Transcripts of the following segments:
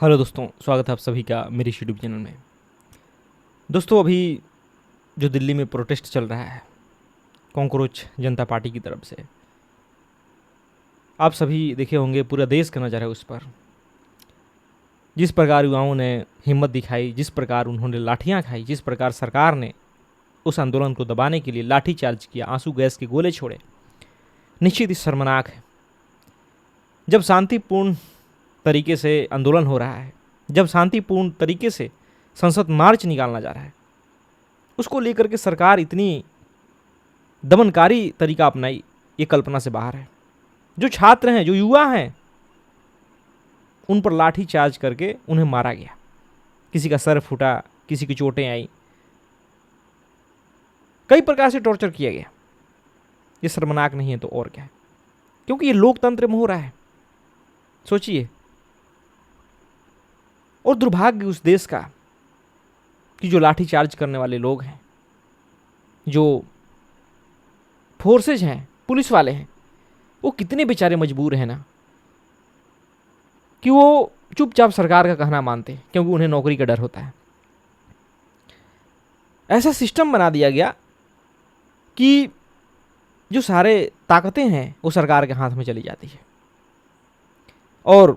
Hello दोस्तों, स्वागत है आप सभी का मेरे यूट्यूब चैनल में। दोस्तों, अभी जो दिल्ली में प्रोटेस्ट चल रहा है कॉकरोच जनता पार्टी की तरफ से, आप सभी देखे होंगे, पूरा देश का नज़र है उस पर। जिस प्रकार युवाओं ने हिम्मत दिखाई, जिस प्रकार उन्होंने लाठियां खाई, जिस प्रकार सरकार ने उस आंदोलन को दबाने के लिए लाठी चार्ज किया, आंसू गैस के गोले छोड़े, निश्चित ही शर्मनाक है। जब शांतिपूर्ण तरीके से आंदोलन हो रहा है, जब शांतिपूर्ण तरीके से संसद मार्च निकालना जा रहा है, उसको लेकर के सरकार इतनी दमनकारी तरीका अपनाई, ये कल्पना से बाहर है। जो छात्र हैं, जो युवा हैं, उन पर लाठी चार्ज करके उन्हें मारा गया। किसी का सर फूटा, किसी की चोटें आई, कई प्रकार से टॉर्चर किया गया। ये शर्मनाक नहीं है तो और क्या है, क्योंकि ये लोकतंत्र में हो रहा है। सोचिए, और दुर्भाग्य उस देश का कि जो लाठी चार्ज करने वाले लोग हैं, जो फोर्सेज हैं, पुलिस वाले हैं, वो कितने बेचारे मजबूर हैं ना कि वो चुपचाप सरकार का कहना मानते हैं, क्योंकि उन्हें नौकरी का डर होता है। ऐसा सिस्टम बना दिया गया कि जो सारे ताकतें हैं वो सरकार के हाथ में चली जाती है, और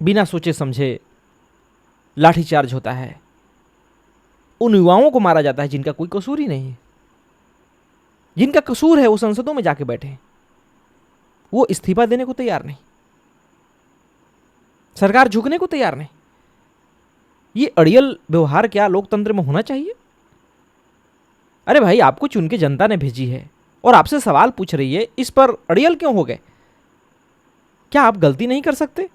बिना सोचे समझे लाठीचार्ज होता है। उन युवाओं को मारा जाता है जिनका कोई कसूर ही नहीं है। जिनका कसूर है वो संसदों में जाके बैठे हैं, वो इस्तीफा देने को तैयार नहीं, सरकार झुकने को तैयार नहीं। ये अड़ियल व्यवहार क्या लोकतंत्र में होना चाहिए? अरे भाई, आपको चुन के जनता ने भेजी है और आपसे सवाल पूछ रही है, इस पर अड़ियल क्यों हो गए? क्या आप गलती नहीं कर सकते?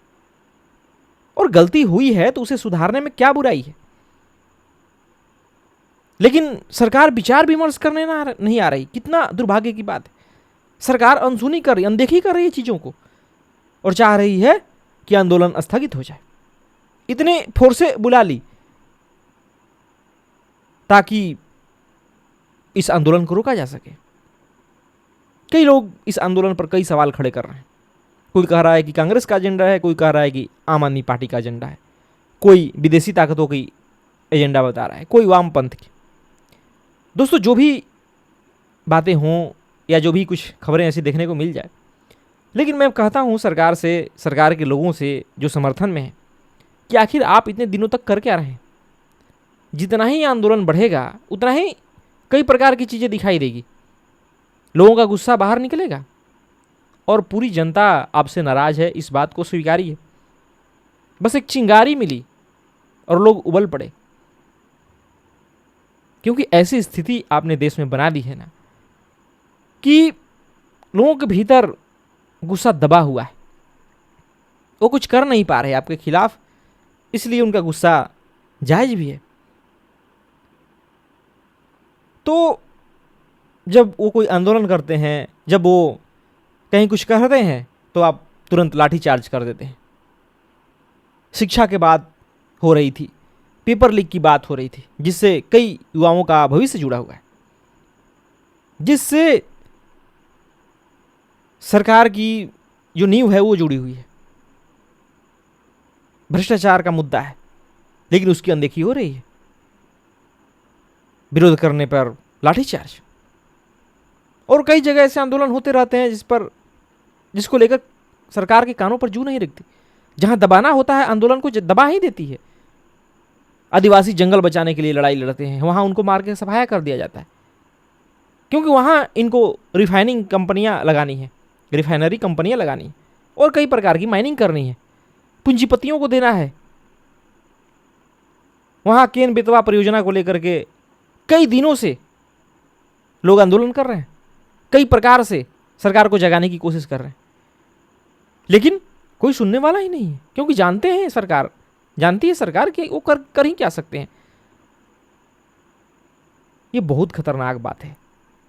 और गलती हुई है तो उसे सुधारने में क्या बुराई है? लेकिन सरकार विचार विमर्श करने नहीं आ रही। कितना दुर्भाग्य की बात है। सरकार अनसुनी कर रही, अनदेखी कर रही है चीजों को, और चाह रही है कि आंदोलन स्थगित हो जाए। इतने फोर्से बुला ली ताकि इस आंदोलन को रोका जा सके। कई लोग इस आंदोलन पर कई सवाल खड़े कर रहे हैं। कोई कह रहा है कि कांग्रेस का एजेंडा है, कोई कह रहा है कि आम आदमी पार्टी का एजेंडा है, कोई विदेशी ताकतों की एजेंडा बता रहा है, कोई वामपंथ की। दोस्तों, जो भी बातें हों या जो भी कुछ खबरें ऐसी देखने को मिल जाए, लेकिन मैं कहता हूं सरकार से, सरकार के लोगों से जो समर्थन में है, कि आखिर आप इतने दिनों तक कर क्या रहे हैं? जितना ही आंदोलन बढ़ेगा उतना ही कई प्रकार की चीज़ें दिखाई देगी, लोगों का गुस्सा बाहर निकलेगा, और पूरी जनता आपसे नाराज है, इस बात को स्वीकारिए। बस एक चिंगारी मिली और लोग उबल पड़े, क्योंकि ऐसी स्थिति आपने देश में बना दी है ना कि लोगों के भीतर गुस्सा दबा हुआ है। वो कुछ कर नहीं पा रहे आपके खिलाफ, इसलिए उनका गुस्सा जायज भी है। तो जब वो कोई आंदोलन करते हैं, जब वो कहीं कुछ कहते हैं, तो आप तुरंत लाठी चार्ज कर देते हैं। शिक्षा के बात हो रही थी, पेपर लीक की बात हो रही थी, जिससे कई युवाओं का भविष्य जुड़ा हुआ है, जिससे सरकार की जो नींव है वो जुड़ी हुई है। भ्रष्टाचार का मुद्दा है, लेकिन उसकी अनदेखी हो रही है। विरोध करने पर लाठीचार्ज, और कई जगह ऐसे आंदोलन होते रहते हैं जिसको लेकर सरकार के कानों पर जू नहीं रखती। जहां दबाना होता है आंदोलन को दबा ही देती है। आदिवासी जंगल बचाने के लिए लड़ाई लड़ते हैं, वहां उनको मार के सफाया कर दिया जाता है, क्योंकि वहां इनको रिफाइनिंग कंपनियां लगानी है, रिफाइनरी कंपनियां लगानी है, और कई प्रकार की माइनिंग करनी है, पूंजीपतियों को देना है। वहां केन बेतवा परियोजना को लेकर के कई दिनों से लोग आंदोलन कर रहे हैं, कई प्रकार से सरकार को जगाने की कोशिश कर रहे हैं, लेकिन कोई सुनने वाला ही नहीं है, क्योंकि जानते हैं, सरकार जानती है सरकार कि वो कर ही क्या सकते हैं। ये बहुत खतरनाक बात है।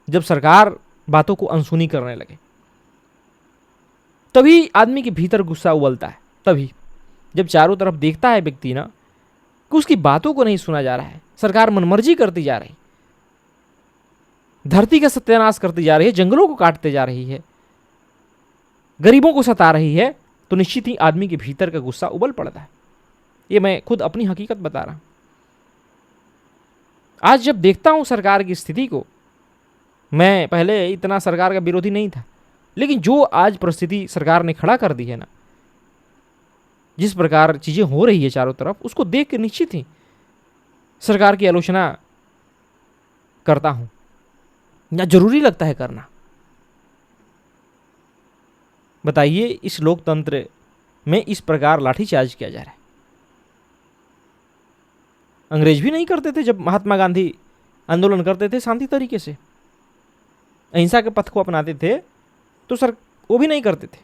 जब सरकार बातों को अनसुनी करने लगे, तभी आदमी के भीतर गुस्सा उबलता है। तभी जब चारों तरफ देखता है व्यक्ति ना कि उसकी बातों को नहीं सुना जा रहा है, सरकार मनमर्जी करती जा रही, धरती का सत्यानाश करती जा रही है, जंगलों को काटते जा रही है, गरीबों को सता रही है, तो निश्चित ही आदमी के भीतर का गुस्सा उबल पड़ता है। ये मैं खुद अपनी हकीकत बता रहा हूं। आज जब देखता हूं सरकार की स्थिति को, मैं पहले इतना सरकार का विरोधी नहीं था, लेकिन जो आज परिस्थिति सरकार ने खड़ा कर दी है ना, जिस प्रकार चीजें हो रही है चारों तरफ, उसको देख के निश्चित ही सरकार की आलोचना करता हूं, या जरूरी लगता है करना। बताइए, इस लोकतंत्र में इस प्रकार लाठीचार्ज किया जा रहा है। अंग्रेज भी नहीं करते थे जब महात्मा गांधी आंदोलन करते थे शांति तरीके से, अहिंसा के पथ को अपनाते थे, तो सर वो भी नहीं करते थे।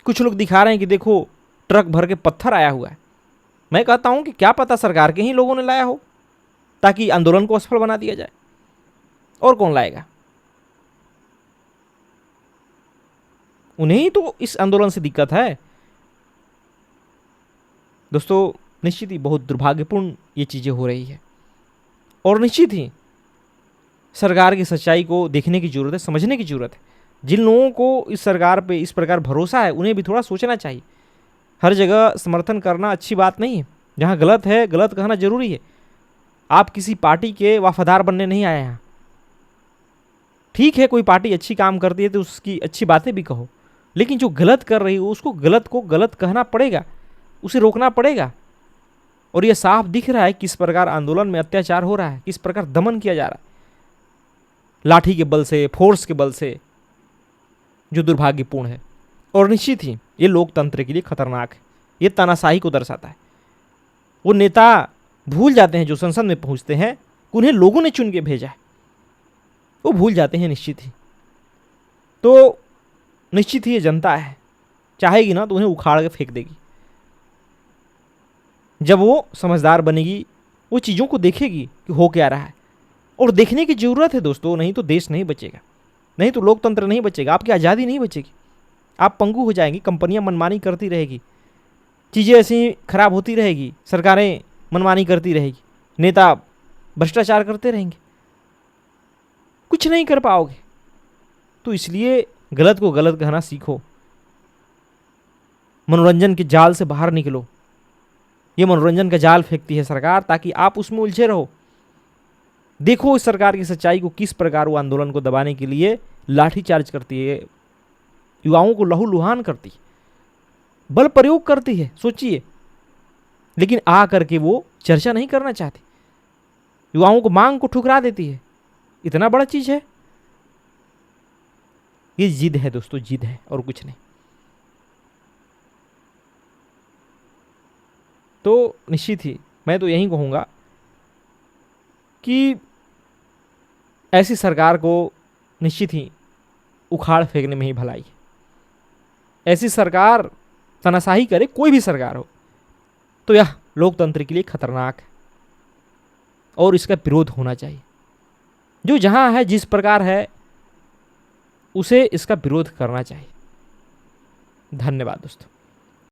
कुछ लोग दिखा रहे हैं कि देखो ट्रक भर के पत्थर आया हुआ है। मैं कहता हूं कि क्या पता सरकार के ही लोगों ने लाया हो ताकि आंदोलन को असफल बना दिया जाए, और कौन लाएगा? उन्हें ही तो इस आंदोलन से दिक्कत है। दोस्तों, निश्चित ही बहुत दुर्भाग्यपूर्ण ये चीजें हो रही है, और निश्चित ही सरकार की सच्चाई को देखने की जरूरत है, समझने की जरूरत है। जिन लोगों को इस सरकार पे इस प्रकार भरोसा है, उन्हें भी थोड़ा सोचना चाहिए। हर जगह समर्थन करना अच्छी बात नहीं है। जहां गलत है गलत कहना जरूरी है। आप किसी पार्टी के वफादार बनने नहीं आए हैं। ठीक है, कोई पार्टी अच्छी काम करती है तो उसकी अच्छी बातें भी कहो, लेकिन जो गलत कर रही हो उसको गलत को गलत कहना पड़ेगा, उसे रोकना पड़ेगा। और यह साफ दिख रहा है किस प्रकार आंदोलन में अत्याचार हो रहा है, किस प्रकार दमन किया जा रहा है, लाठी के बल से, फोर्स के बल से, जो दुर्भाग्यपूर्ण है। और निश्चित ही ये लोकतंत्र के लिए खतरनाक है। ये तानाशाही को दर्शाता है। वो नेता भूल जाते हैं जो संसद में पहुंचते हैं, उन्हें लोगों ने चुन के भेजा है, वो भूल जाते हैं निश्चित ही। तो निश्चित ही ये जनता है, चाहेगी ना तो उन्हें उखाड़ के फेंक देगी। जब वो समझदार बनेगी, वो चीज़ों को देखेगी कि हो क्या रहा है, और देखने की जरूरत है दोस्तों, नहीं तो देश नहीं बचेगा, नहीं तो लोकतंत्र नहीं बचेगा, आपकी आज़ादी नहीं बचेगी, आप पंगु हो जाएंगी, कंपनियां मनमानी करती रहेगी, चीज़ें ऐसी खराब होती रहेगी, सरकारें मनमानी करती रहेगी, नेता भ्रष्टाचार करते रहेंगे, कुछ नहीं कर पाओगे। तो इसलिए गलत को गलत कहना सीखो, मनोरंजन के जाल से बाहर निकलो। ये मनोरंजन का जाल फेंकती है सरकार ताकि आप उसमें उलझे रहो। देखो इस सरकार की सच्चाई को, किस प्रकार वो आंदोलन को दबाने के लिए लाठीचार्ज करती है, युवाओं को लहूलुहान करती है, बल प्रयोग करती है। सोचिए, लेकिन आ करके वो चर्चा नहीं करना चाहती, युवाओं को मांग को ठुकरा देती है। इतना बड़ा चीज है ये, जिद है दोस्तों, जिद है और कुछ नहीं। तो निश्चित ही मैं तो यही कहूंगा कि ऐसी सरकार को निश्चित ही उखाड़ फेंकने में ही भलाई है। ऐसी सरकार तानाशाही करे, कोई भी सरकार हो, तो यह लोकतंत्र के लिए खतरनाक है और इसका विरोध होना चाहिए। जो जहां है, जिस प्रकार है, उसे इसका विरोध करना चाहिए। धन्यवाद दोस्तों।